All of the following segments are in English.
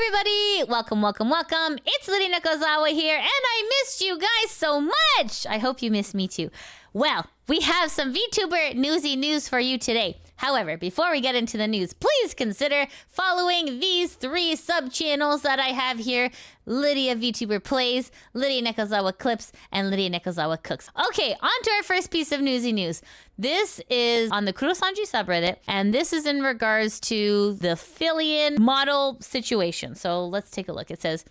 Hi everybody! Welcome. It's Lydia Nakazawa here, and I missed you guys so much! I hope you missed me too. Well, we have some VTuber Newsy news for you today. However, before we get into the news, please consider following these 3 sub-channels that I have here. Lydia VTuber Plays, Lydia Nakazawa Clips, and Lydia Nakazawa Cooks. Okay, on to our first piece of newsy news. This is on the NIJISANJI subreddit, and this is in regards to the Filian model situation. So let's take a look. It says,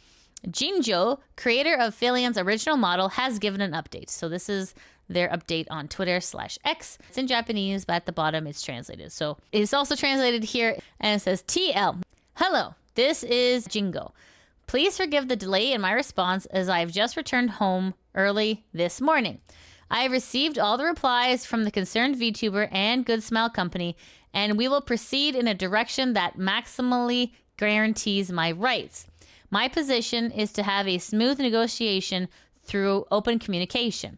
Jinjo, creator of Filian's original model, has given an update. So this is their update on Twitter/X. It's in Japanese, but at the bottom it's translated. So it's also translated here, and it says, TL. Hello, this is Jingo. Please forgive the delay in my response as I've just returned home early this morning. I have received all the replies from the concerned VTuber and Good Smile Company, and we will proceed in a direction that maximally guarantees my rights. My position is to have a smooth negotiation through open communication.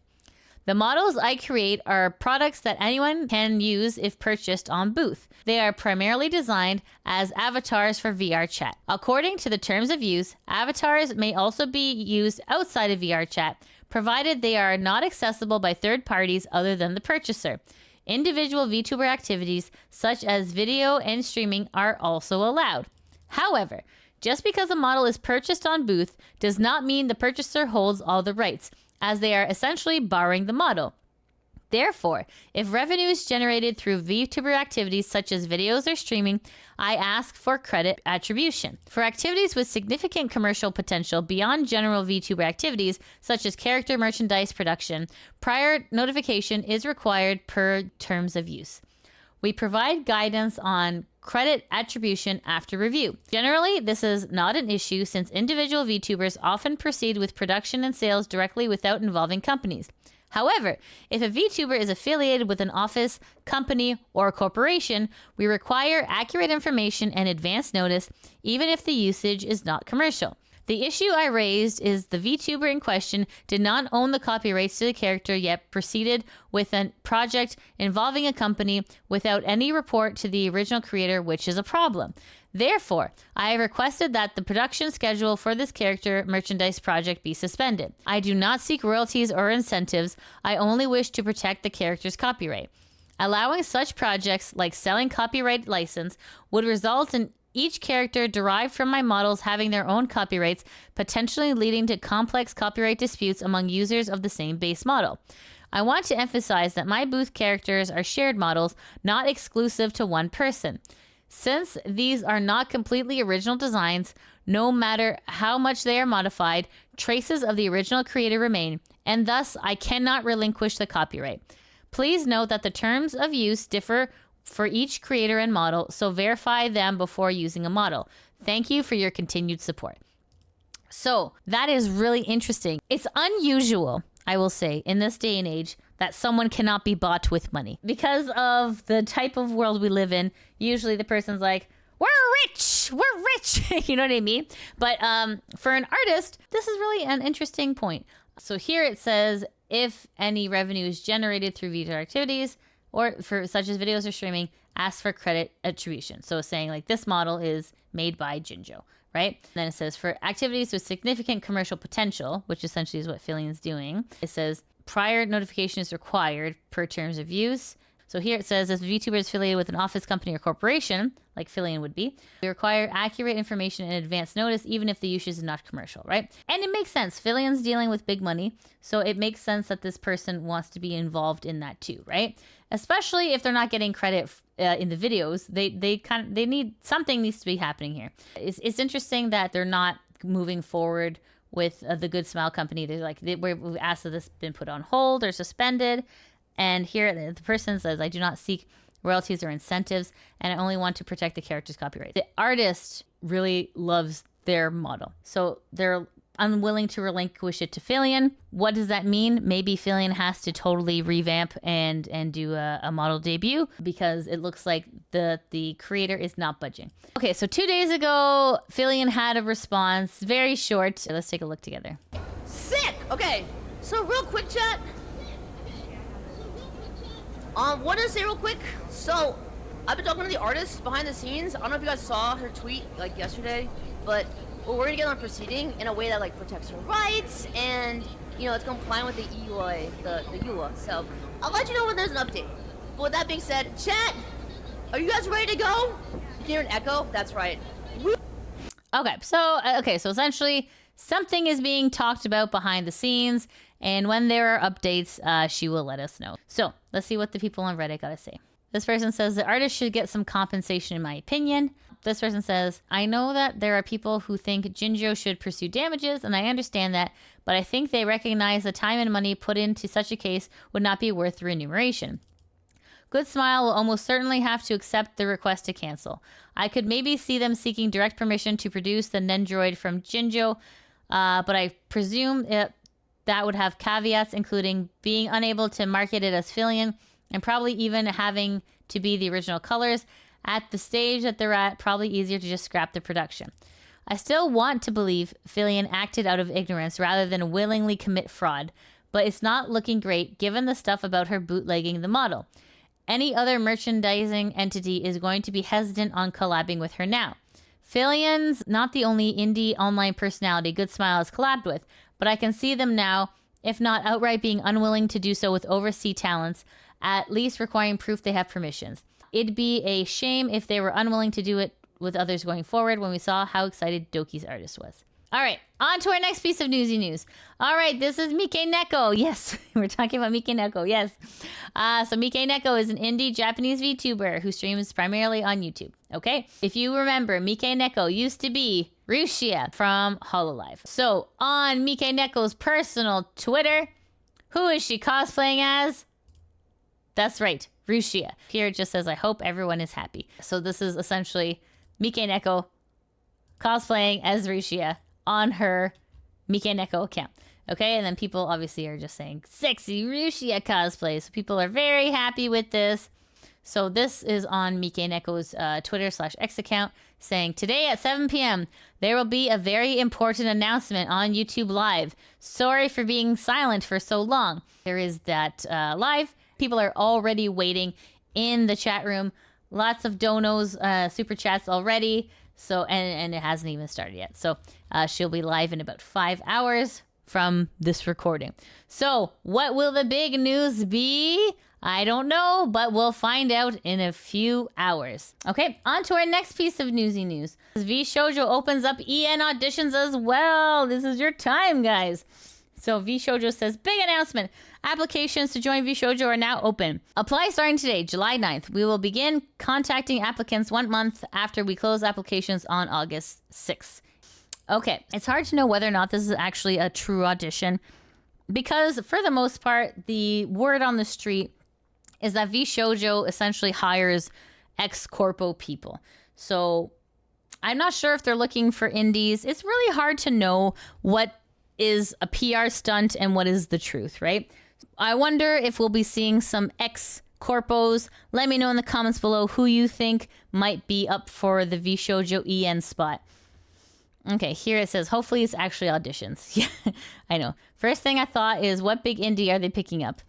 The models I create are products that anyone can use if purchased on booth. They are primarily designed as avatars for VR chat. According to the terms of use, avatars may also be used outside of VR chat, provided they are not accessible by third parties other than the purchaser. Individual VTuber activities, such as video and streaming, are also allowed. However, just because a model is purchased on booth does not mean the purchaser holds all the rights, as they are essentially borrowing the model. Therefore, if revenue is generated through VTuber activities such as videos or streaming, I ask for credit attribution. For activities with significant commercial potential beyond general VTuber activities, such as character merchandise production, prior notification is required per terms of use. We provide guidance on credit attribution after review. Generally, this is not an issue since individual VTubers often proceed with production and sales directly without involving companies. However, if a VTuber is affiliated with an office, company, or corporation, we require accurate information and advance notice, even if the usage is not commercial. The issue I raised is the VTuber in question did not own the copyrights to the character yet proceeded with a project involving a company without any report to the original creator, which is a problem. Therefore, I have requested that the production schedule for this character merchandise project be suspended. I do not seek royalties or incentives. I only wish to protect the character's copyright. Allowing such projects like selling copyright license would result in each character derived from my models having their own copyrights, potentially leading to complex copyright disputes among users of the same base model. I want to emphasize that my booth characters are shared models, not exclusive to one person. Since these are not completely original designs, no matter how much they are modified, traces of the original creator remain, and thus I cannot relinquish the copyright. Please note that the terms of use differ for each creator and model, so verify them before using a model. Thank you for your continued support. So that is really interesting. It's unusual, I will say, in this day and age that someone cannot be bought with money. Because of the type of world we live in, usually the person's like, we're rich, you know what I mean? But for an artist, this is really an interesting point. So here it says, if any revenue is generated through VTuber activities, or for such as videos or streaming, ask for credit attribution. So saying like this model is made by Jinjo, right? And then it says for activities with significant commercial potential, which essentially is what Filian's doing, it says prior notification is required per terms of use. So here it says if VTuber is affiliated with an office, company, or corporation, like Filian would be, we require accurate information and advance notice, even if the usage is not commercial, right? And it makes sense. Filian's dealing with big money, so it makes sense that this person wants to be involved in that too, right? Especially if they're not getting credit in the videos, they need something needs to be happening here. It's interesting that they're not moving forward with the Good Smile Company. They're like we've asked that this been put on hold or suspended. And here the person says, I do not seek royalties or incentives, and I only want to protect the character's copyright. The artist really loves their model, so they're unwilling to relinquish it to Filian. What does that mean? Maybe Filian has to totally revamp and do a model debut because it looks like the creator is not budging. Okay, so 2 days ago, Filian had a response, very short. Let's take a look together. Sick! Okay, so real quick, chat. Want to say real quick? So, I've been talking to the artists behind the scenes. I don't know if you guys saw her tweet like yesterday, but we're working together on proceeding in a way that like protects her rights and it's compliant with the EUA, the EUA. So I'll let you know when there's an update. But with that being said, chat, are you guys ready to go? You can hear an echo? That's right. Okay, so essentially something is being talked about behind the scenes, and when there are updates, she will let us know. So let's see what the people on Reddit gotta say. This person says the artist should get some compensation in my opinion. This person says, I know that there are people who think Jinjo should pursue damages, and I understand that, but I think they recognize the time and money put into such a case would not be worth remuneration. Good Smile will almost certainly have to accept the request to cancel. I could maybe see them seeking direct permission to produce the Nendoroid from Jinjo, but I presume that would have caveats, including being unable to market it as Filian, and probably even having to be the original colors. At the stage that they're at, probably easier to just scrap the production. I still want to believe Filian acted out of ignorance rather than willingly commit fraud, but it's not looking great given the stuff about her bootlegging the model. Any other merchandising entity is going to be hesitant on collabing with her now. Filian's not the only indie online personality Good Smile has collabed with, but I can see them now, if not outright being unwilling to do so with overseas talents, at least requiring proof they have permissions. It'd be a shame if they were unwilling to do it with others going forward when we saw how excited Doki's artist was. All right, on to our next piece of newsy news. All right, this is Mikeneko. Yes, we're talking about Mikeneko, yes. So Mikeneko is an indie Japanese VTuber who streams primarily on YouTube, okay? If you remember, Mikeneko used to be Rushia from Hololive. So on Mikeneko's personal Twitter, who is she cosplaying as? That's right, Rushia. Here it just says, I hope everyone is happy. So this is essentially Mikeneko cosplaying as Rushia on her Mikeneko account. Okay, and then people obviously are just saying, sexy Rushia cosplay. So people are very happy with this. So this is on Mikeneko's Twitter/X account saying, today at 7 p.m., there will be a very important announcement on YouTube Live. Sorry for being silent for so long. There is that live. People are already waiting in the chat room. Lots of donos, super chats already. So, and it hasn't even started yet. So she'll be live in about 5 hours from this recording. So what will the big news be? I don't know, but we'll find out in a few hours. Okay, on to our next piece of newsy news. VShojo opens up EN auditions as well. This is your time, guys. So VShojo says, big announcement. Applications to join VShojo are now open. Apply starting today, July 9th. We will begin contacting applicants 1 month after we close applications on August 6th. Okay, it's hard to know whether or not this is actually a true audition because for the most part, the word on the street is that VShojo essentially hires ex-corpo people. So I'm not sure if they're looking for indies. It's really hard to know what is a PR stunt and what is the truth, right? I wonder if we'll be seeing some ex-corpos. Let me know in the comments below who you think might be up for the VShojo EN spot. Okay, here it says, hopefully it's actually auditions. Yeah, I know. First thing I thought is, what big indie are they picking up?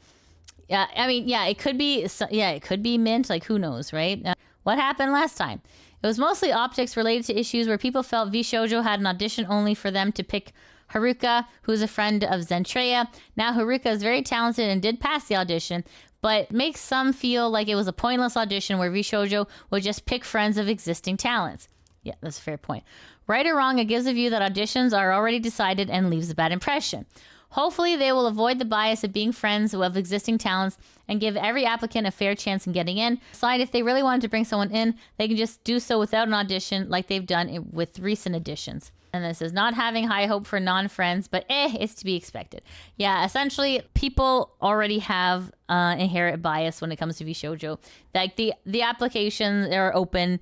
Yeah, I mean, yeah, it could be Mint, like who knows, right? What happened last time? It was mostly optics related to issues where people felt VShojo had an audition only for them to pick Haruka, who's a friend of Zentreya. Now Haruka is very talented and did pass the audition, but makes some feel like it was a pointless audition where VShojo would just pick friends of existing talents. Yeah, that's a fair point. Right or wrong, it gives a view that auditions are already decided and leaves a bad impression. Hopefully they will avoid the bias of being friends of existing talents and give every applicant a fair chance in getting in. Decide if they really wanted to bring someone in, they can just do so without an audition like they've done with recent additions. And this is not having high hope for non-friends, but it's to be expected. Yeah, essentially, people already have inherent bias when it comes to VShojo. Like the applications are open,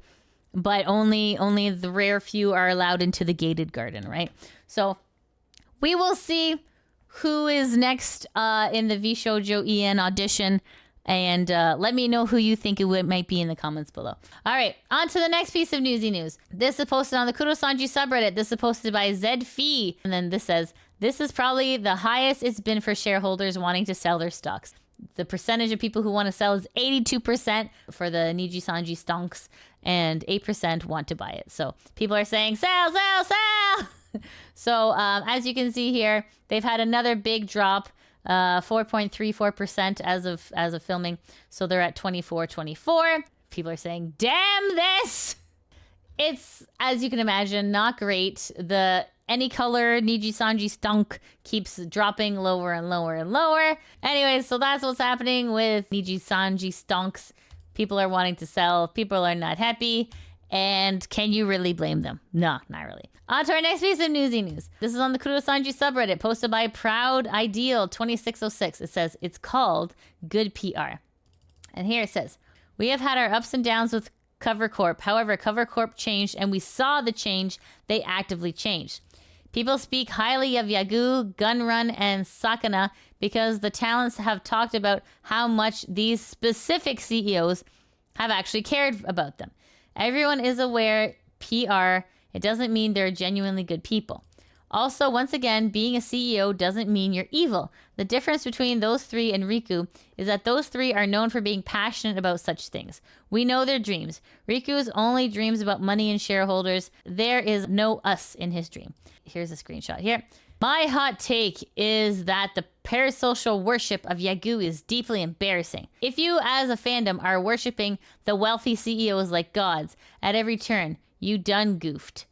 but only the rare few are allowed into the gated garden, right? So we will see who is next in the VShojo EN audition. And let me know who you think it might be in the comments below. All right, on to the next piece of newsy news. This is posted on the Kurosanji subreddit. This is posted by ZFee. And then this says, this is probably the highest it's been for shareholders wanting to sell their stocks. The percentage of people who want to sell is 82% for the NIJISANJI stonks, and 8% want to buy it. So people are saying, sell, sell, sell! So as you can see here, they've had another big drop, 4.34% as of filming. So they're at 24.24. People are saying, damn this! It's, as you can imagine, not great. The any color NIJISANJI stunk keeps dropping lower and lower and lower. Anyways, so that's what's happening with NIJISANJI stonks. People are wanting to sell. People are not happy. And can you really blame them? No, not really. On to our next piece of newsy news. This is on the Kurosanji subreddit, posted by Proud Ideal 2606. It says, it's called Good PR. And here it says, we have had our ups and downs with Cover Corp. However, Cover Corp changed, and we saw the change. They actively changed. People speak highly of YAGOO, Gunrun, and Sakana because the talents have talked about how much these specific CEOs have actually cared about them. Everyone is aware PR, it doesn't mean they're genuinely good people. Also, once again, being a CEO doesn't mean you're evil. The difference between those three and Riku is that those three are known for being passionate about such things. We know their dreams. Riku's only dreams about money and shareholders. There is no us in his dream. Here's a screenshot here. My hot take is that the parasocial worship of YAGOO is deeply embarrassing. If you, as a fandom, are worshipping the wealthy CEOs like gods at every turn, you done goofed.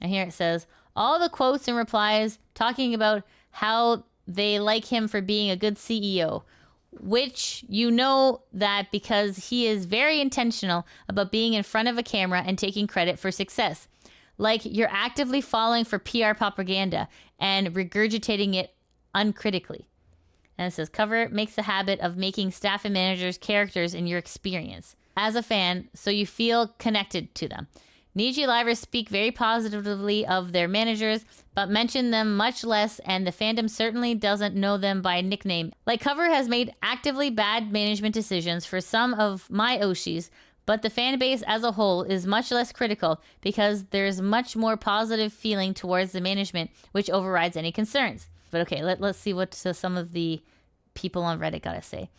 And here it says, all the quotes and replies talking about how they like him for being a good CEO, which you know that because he is very intentional about being in front of a camera and taking credit for success. Like you're actively falling for PR propaganda and regurgitating it uncritically. And it says, Cover makes a habit of making staff and managers characters in your experience as a fan, so you feel connected to them. Niji Livers speak very positively of their managers, but mention them much less, and the fandom certainly doesn't know them by nickname. Like Cover has made actively bad management decisions for some of my Oshis, but the fan base as a whole is much less critical because there's much more positive feeling towards the management, which overrides any concerns. But okay, let's see what some of the people on Reddit gotta say.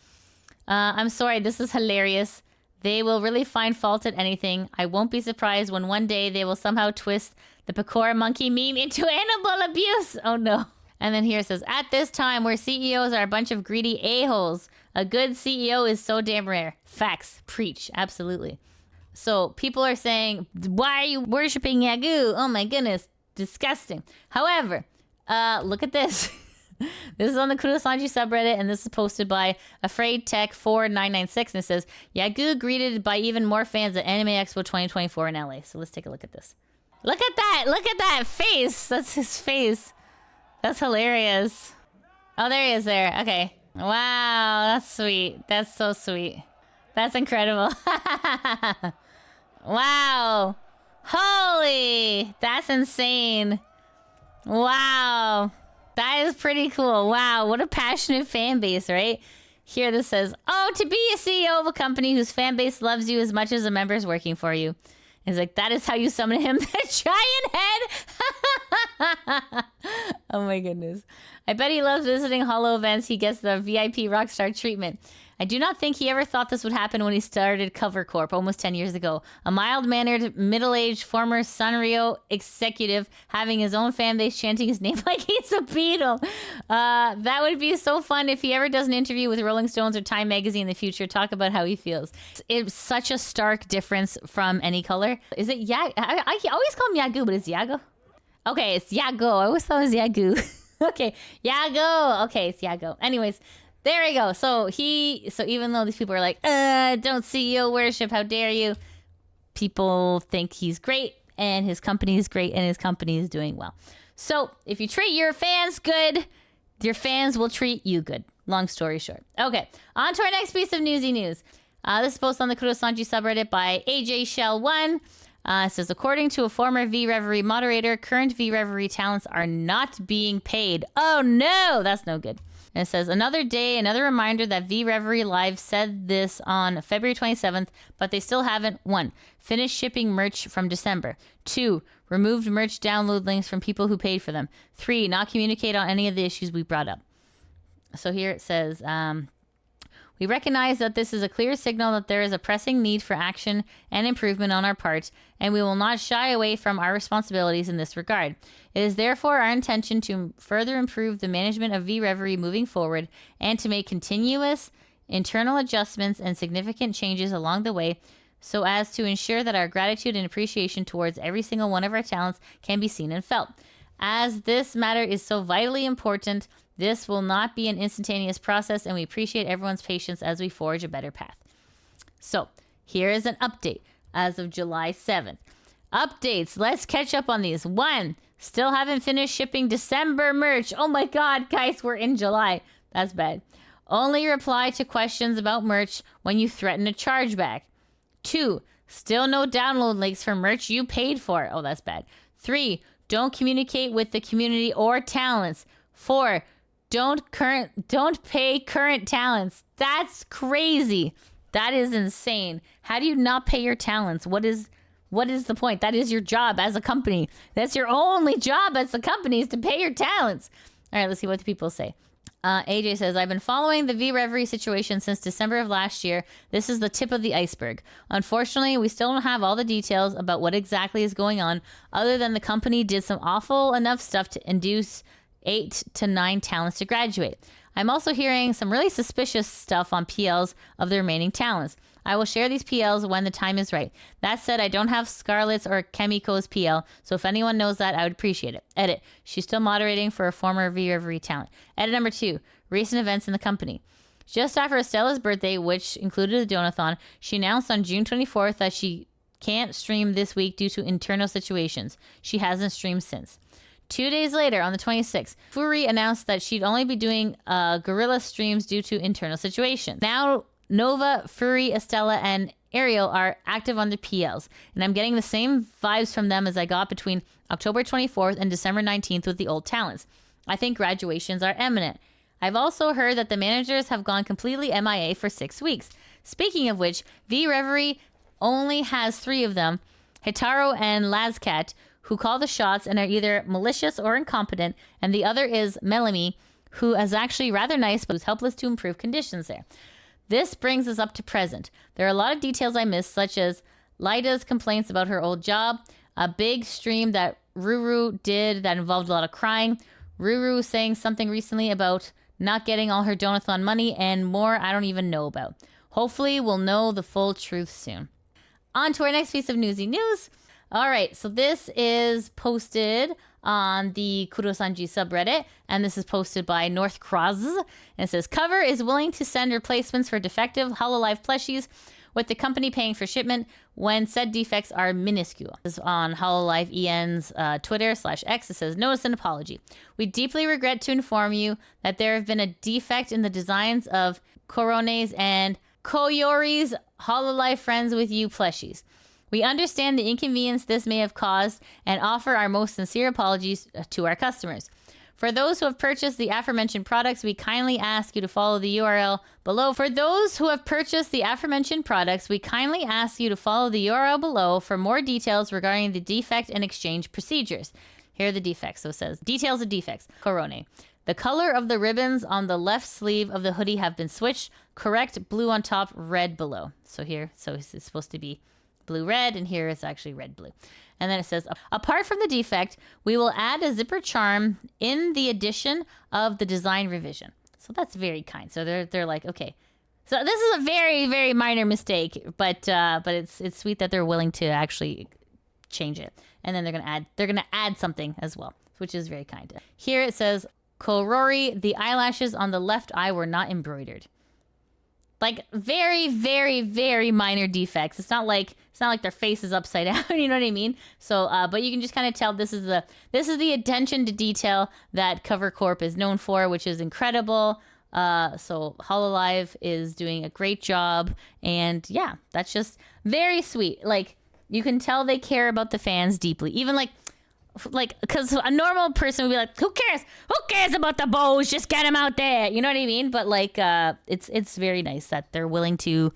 I'm sorry, this is hilarious. They will really find fault at anything. I won't be surprised when one day they will somehow twist the Kokoro monkey meme into animal abuse. Oh no. And then here it says, at this time where CEOs are a bunch of greedy a-holes, a good CEO is so damn rare. Facts. Preach. Absolutely. So people are saying, why are you worshiping YAGOO? Oh my goodness. Disgusting. However, look at this. This is on the Kurosanji subreddit, and this is posted by AfraidTech4996, and it says, YAGOO greeted by even more fans at Anime Expo 2024 in LA. So let's take a look at this. Look at that! Look at that face! That's his face. That's hilarious. Oh, there he is there. Okay. Wow, that's sweet. That's so sweet. That's incredible. Wow. Holy! That's insane. Wow. That is pretty cool. Wow, what a passionate fan base, right? Here this says, oh, to be a CEO of a company whose fan base loves you as much as the members working for you. It's like, that is how you summon him, the giant head. Oh my goodness. I bet he loves visiting holo events. He gets the VIP rockstar treatment. I do not think he ever thought this would happen when he started Cover Corp almost 10 years ago. A mild-mannered, middle-aged former Sanrio executive having his own fan base chanting his name like he's a Beatle. That would be so fun if he ever does an interview with Rolling Stones or Time Magazine in the future. Talk about how he feels. It's such a stark difference from any color. Is it I always call him YAGOO, but it's YAGOO? Okay, it's YAGOO. I always thought it was YAGOO. Okay, YAGOO. Okay, it's YAGOO. Anyways, there we go. So even though these people are like, don't CEO worship, how dare you? People think he's great, and his company is great, and his company is doing well. So if you treat your fans good, your fans will treat you good. Long story short. Okay, on to our next piece of newsy news. This is posted on the Kurosanji subreddit by AJ Shell 1. It says, according to a former VREVERIE moderator, current VREVERIE talents are not being paid. Oh no, that's no good. And it says, another day, another reminder that VREVERIE Live said this on February 27th, but they still haven't. 1. Finished shipping merch from December. 2. Removed merch download links from people who paid for them. 3. Not communicate on any of the issues we brought up. So here it says, We recognize that this is a clear signal that there is a pressing need for action and improvement on our part, and we will not shy away from our responsibilities in this regard. It is therefore our intention to further improve the management of VREVERIE moving forward and to make continuous internal adjustments and significant changes along the way so as to ensure that our gratitude and appreciation towards every single one of our talents can be seen and felt. As this matter is so vitally important, this will not be an instantaneous process, and we appreciate everyone's patience as we forge a better path. So, here is an update as of July 7th. Updates. Let's catch up on these. 1. Still haven't finished shipping December merch. Oh my god, guys, we're in July. That's bad. Only reply to questions about merch when you threaten a chargeback. 2. Still no download links for merch you paid for. Oh, that's bad. 3. Don't communicate with the community or talents. 4. Don't pay current talents. That's crazy. That is insane. How do you not pay your talents? What is the point? That is your job as a company. That's your only job as a company, is to pay your talents. All right, let's see what the people say. AJ says, I've been following the VREVERIE situation since December of last year. This is the tip of the iceberg. Unfortunately, we still don't have all the details about what exactly is going on, other than the company did some awful enough stuff to induce 8 to 9 talents to graduate. I'm also hearing some really suspicious stuff on PLs of the remaining talents. I will share these PLs when the time is right. That said, I don't have Scarlett's or Kemiko's PL, so if anyone knows that, I would appreciate it. Edit. She's still moderating for a former VREVERIE talent. Edit number 2. Recent events in the company. Just after Estella's birthday, which included a donathon, she announced on June 24th that she can't stream this week due to internal situations. She hasn't streamed since. 2 days later, on the 26th, Furi announced that she'd only be doing guerrilla streams due to internal situations. Now, Nova, Furi, Estella, and Ariel are active on the PLs, and I'm getting the same vibes from them as I got between October 24th and December 19th with the old talents. I think graduations are imminent. I've also heard that the managers have gone completely MIA for 6 weeks. Speaking of which, VREVERIE only has 3 of them, Hitaro and Lazcat, who call the shots and are either malicious or incompetent, and the other is Melanie, who is actually rather nice but who's helpless to improve conditions there. This brings us up to present. There are a lot of details I missed, such as Lida's complaints about her old job, a big stream that Ruru did that involved a lot of crying, Ruru saying something recently about not getting all her donathon money, and more I don't even know about. Hopefully we'll know the full truth soon. On to our next piece of newsy news. All right, so this is posted on the Kurosanji subreddit, and this is posted by North Cross. And it says, Cover is willing to send replacements for defective Hololive plushies, with the company paying for shipment when said defects are minuscule. This is on Hololive EN's Twitter/X. It says, Notice and apology. We deeply regret to inform you that there have been a defect in the designs of Korone's and Koyori's Hololive Friends with You plushies. We understand the inconvenience this may have caused and offer our most sincere apologies to our customers. For those who have purchased the aforementioned products, we kindly ask you to follow the URL below. For those who have purchased the aforementioned products, we kindly ask you to follow the URL below for more details regarding the defect and exchange procedures. Here are the defects. So it says, details of defects. Korone. The color of the ribbons on the left sleeve of the hoodie have been switched. Correct, blue on top, red below. So it's supposed to be blue-red, and here it's actually red-blue. And then it says, apart from the defect, we will add a zipper charm in the addition of the design revision. So that's very kind. So they're like, okay. So this is a very, very minor mistake, but it's sweet that they're willing to actually change it. And then they're gonna add something as well, which is very kind. Here it says, Korori, the eyelashes on the left eye were not embroidered. Like very, very, very minor defects. It's not like their face is upside down. You know what I mean? So, but you can just kind of tell this is the attention to detail that Cover Corp is known for, which is incredible. So Hololive is doing a great job, and yeah, that's just very sweet. Like you can tell they care about the fans deeply, even like because a normal person would be like, who cares about the bows, just get them out there, you know what I mean? But like it's very nice that they're willing to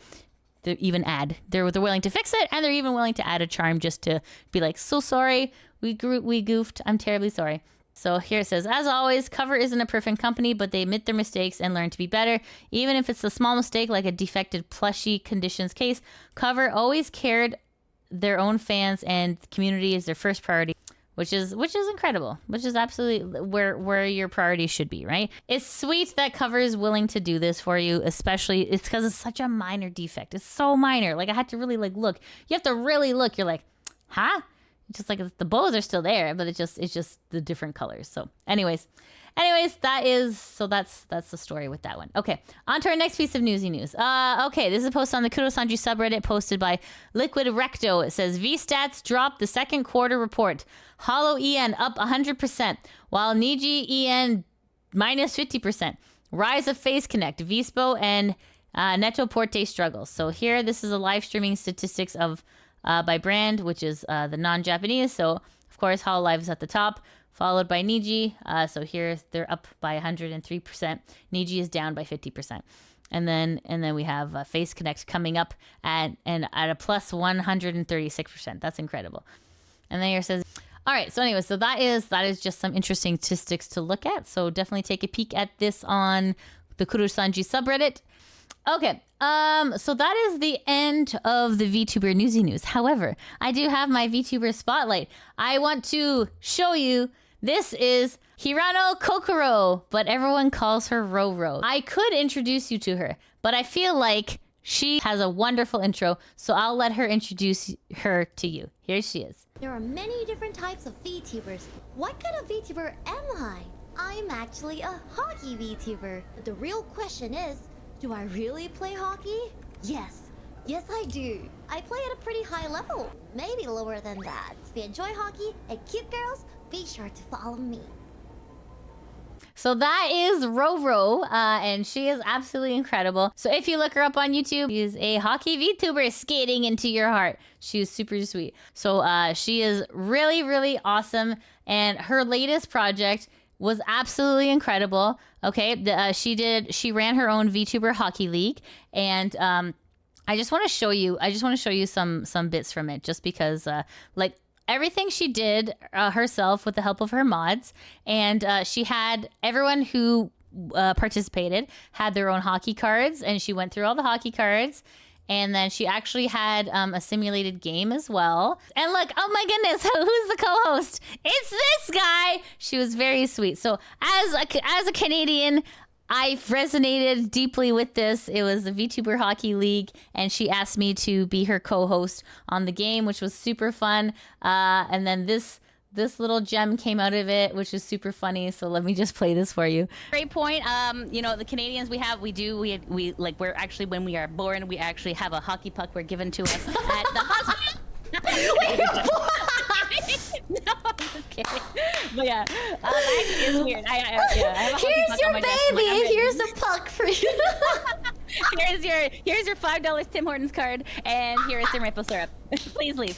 even add, they're willing to fix it, and they're even willing to add a charm just to be like, so sorry, we goofed, I'm terribly sorry. So here it says, as always, Cover isn't a perfect company, but they admit their mistakes and learn to be better. Even if it's a small mistake, like a defected plushie conditions case, Cover always cared their own fans and community is their first priority, which is incredible, which is absolutely where your priorities should be, right? It's sweet that Cover is willing to do this for you, especially it's because it's such a minor defect. It's so minor. Like I had to really like look. You have to really look. You're like, huh? Just like the bows are still there, but it's just the different colors. So anyways, that's the story with that one. Okay, on to our next piece of newsy news. Okay, this is a post on the NIJISANJI subreddit posted by Liquid Recto. It says V-Stats dropped the second quarter report. Holo EN up 100%, while Niji EN minus 50%. Rise of Face Connect, Vispo, and Net-a-Porter struggles. So here, this is a live streaming statistics of by brand, which is the non-Japanese. So of course, Hololive is at the top, followed by Niji. So here they're up by 103%. Niji is down by 50%. And then we have Face Connect coming up at a plus 136%. That's incredible. And then here it says, all right. So anyway, so that is just some interesting statistics to look at. So definitely take a peek at this on the NIJISANJI subreddit. Okay, so that is the end of the VTuber Newsy news. However, I do have my VTuber spotlight. I want to show you, this is Hirano Kokoro, but everyone calls her RORO. I could introduce you to her, but I feel like she has a wonderful intro, so I'll let her introduce her to you. Here she is. There are many different types of VTubers. What kind of VTuber am I? I'm actually a hockey VTuber. But the real question is, do I really play hockey? Yes. Yes, I do. I play at a pretty high level. Maybe lower than that. If you enjoy hockey and cute girls, be sure to follow me. So that is RORO, and she is absolutely incredible. So if you look her up on YouTube, she is a hockey VTuber skating into your heart. She is super sweet. So she is really, really awesome. And her latest project was absolutely incredible. Okay, she ran her own VTuber hockey league, and I just want to show you some bits from it, just because like everything she did herself with the help of her mods, and she had everyone who participated had their own hockey cards, and she went through all the hockey cards. And then she actually had a simulated game as well. And look, oh my goodness, who's the co-host? It's this guy. She was very sweet. So as a Canadian, I resonated deeply with this. It was the VTuber Hockey League, and she asked me to be her co-host on the game, which was super fun. And then this little gem came out of it, which is super funny. So let me just play this for you. Great point. You know, the Canadians we're actually, when we are born, we actually have a hockey puck we're given to us at the hospital. Wait, no, I'm just kidding. But yeah, actually, it's weird. I have a Here's your baby, and here's a puck for you. Here's your $5 Tim Hortons card, and here is some maple syrup. Please leave.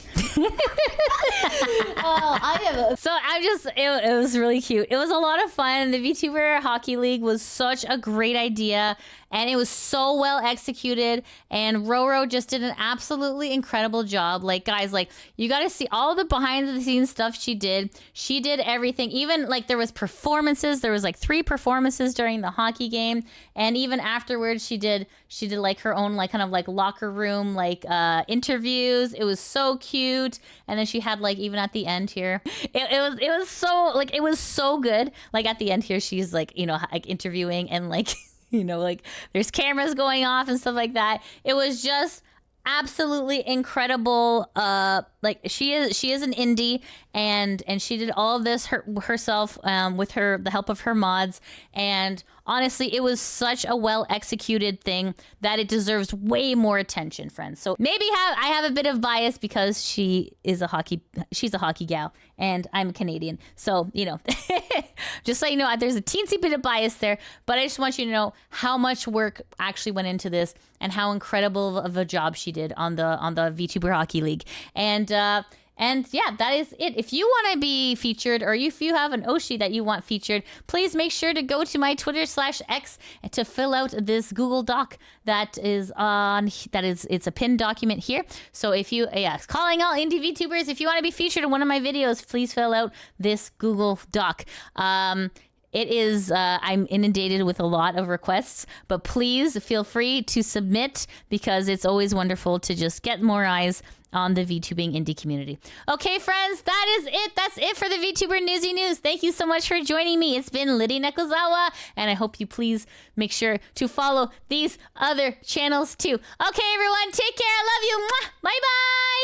It was really cute. It was a lot of fun. The VTuber Hockey League was such a great idea, and it was so well executed, and RORO just did an absolutely incredible job. Like, guys, like, you got to see all the behind the scenes stuff she did. She did everything. Even like there was performances. There was like 3 performances during the hockey game, and even afterwards she did like her own like kind of like locker room like interviews. It was so cute. And then she had like, even at the end here, it was so like, it was so good. Like at the end here, she's like, you know, like interviewing, and like, you know, like there's cameras going off and stuff like that. It was just absolutely incredible. Like she is an indie, and she did all of this herself with the help of her mods, and honestly, it was such a well executed thing that it deserves way more attention, friends. So maybe I have a bit of bias because she's a hockey gal, and I'm Canadian. So, you know, just so you know, there's a teensy bit of bias there, but I just want you to know how much work actually went into this, and how incredible of a job she did on the VTuber Hockey League. And And yeah, that is it. If you want to be featured, or if you have an Oshi that you want featured, please make sure to go to my Twitter/X to fill out this Google Doc that is it's a pinned document here. So if you, calling all indie VTubers, if you want to be featured in one of my videos, please fill out this Google Doc. It is, I'm inundated with a lot of requests, but please feel free to submit, because it's always wonderful to just get more eyes on the VTubing indie community. Okay, friends, that is it. That's it for the VTuber Newsy News. Thank you so much for joining me. It's been Liddy Nekozawa, and I hope you please make sure to follow these other channels too. Okay, everyone, take care. I love you. Bye-bye.